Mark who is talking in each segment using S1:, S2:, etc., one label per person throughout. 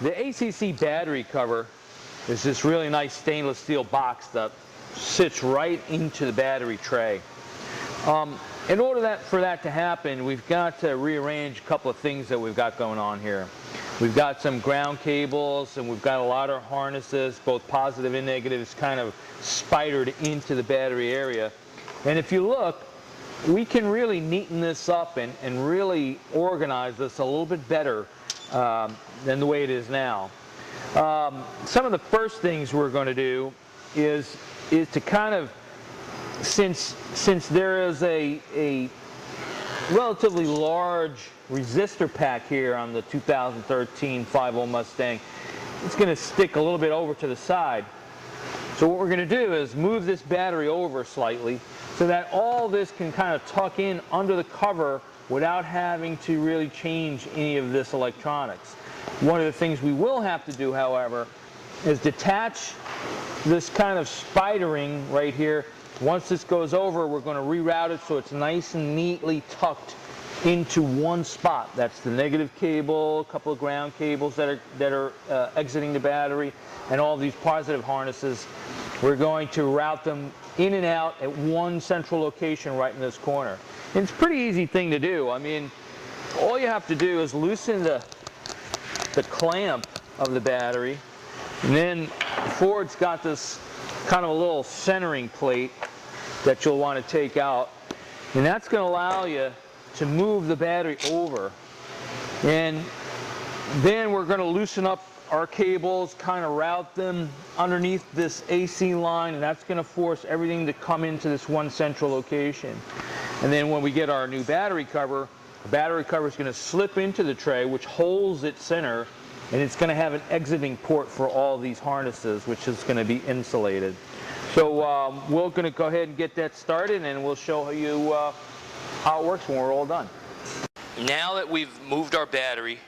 S1: The ACC battery cover is this really nice stainless steel box that sits right into the battery tray. In order for that to happen, we've got to rearrange a couple of things that we've got going on here. We've got some ground cables, and we've got a lot of harnesses, both positive and negatives, kind of spidered into the battery area. And if you look, we can really neaten this up and really organize this a little bit better than the way it is now. Some of the first things we're going to do is to kind of, since there is a relatively large resistor pack here on the 2013 5.0 Mustang, it's going to stick a little bit over to the side. So what we're going to do is move this battery over slightly so that all this can kind of tuck in under the cover without having to really change any of this electronics. One of the things we will have to do, however, is detach this kind of spidering right here. Once this goes over, we're going to reroute it so it's nice and neatly tucked into one spot. That's the negative cable, a couple of ground cables that are exiting the battery, and all these positive harnesses. We're going to route them in and out at one central location right in this corner. And it's a pretty easy thing to do. I mean, all you have to do is loosen the clamp of the battery, and then Ford's got this kind of a little centering plate that you'll want to take out, and that's going to allow you to move the battery over. And then we're going to loosen up our cables, kind of route them underneath this AC line, and that's going to force everything to come into this one central location. And then when we get our new battery cover, the battery cover is going to slip into the tray, which holds its center, and it's going to have an exiting port for all these harnesses, which is going to be insulated. So we're going to go ahead and get that started, and we'll show you how it works when we're all done. Now that we've moved our battery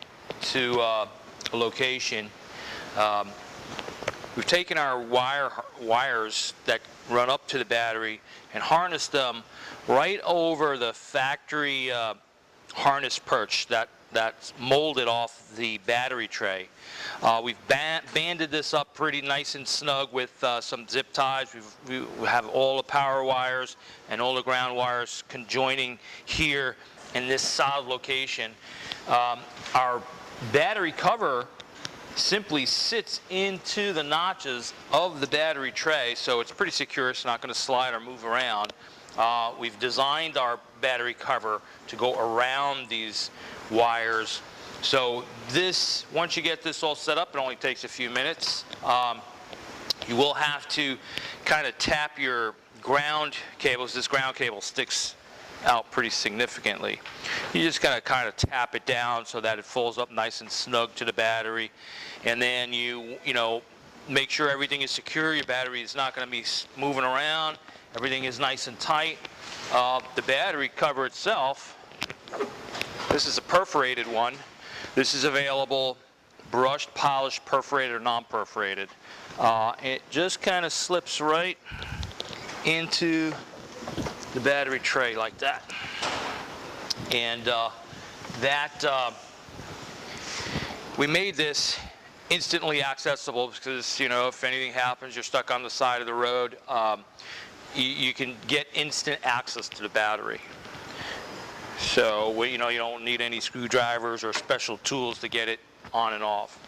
S1: to a location, we've taken our wires that run up to the battery and harnessed them right over the factory harness perch that's molded off the battery tray. We've banded this up pretty nice and snug with some zip ties. We have all the power wires and all the ground wires conjoining here in this solid location. Our battery cover simply sits into the notches of the battery tray, so it's pretty secure. It's not going to slide or move around. We've designed our battery cover to go around these wires. So this, once you get this all set up, it only takes a few minutes. You will have to kind of tap your ground cables. This ground cable sticks out pretty significantly. You just gotta kind of tap it down so that it folds up nice and snug to the battery, and then you know, make sure everything is secure. Your battery is not going to be moving around. Everything is nice and tight. The battery cover itself, this is a perforated one. This is available brushed, polished, perforated, or non-perforated. It just kind of slips right into the battery tray like that. And we made this instantly accessible because, you know, if anything happens, you're stuck on the side of the road, you can get instant access to the battery. So, you know, you don't need any screwdrivers or special tools to get it on and off.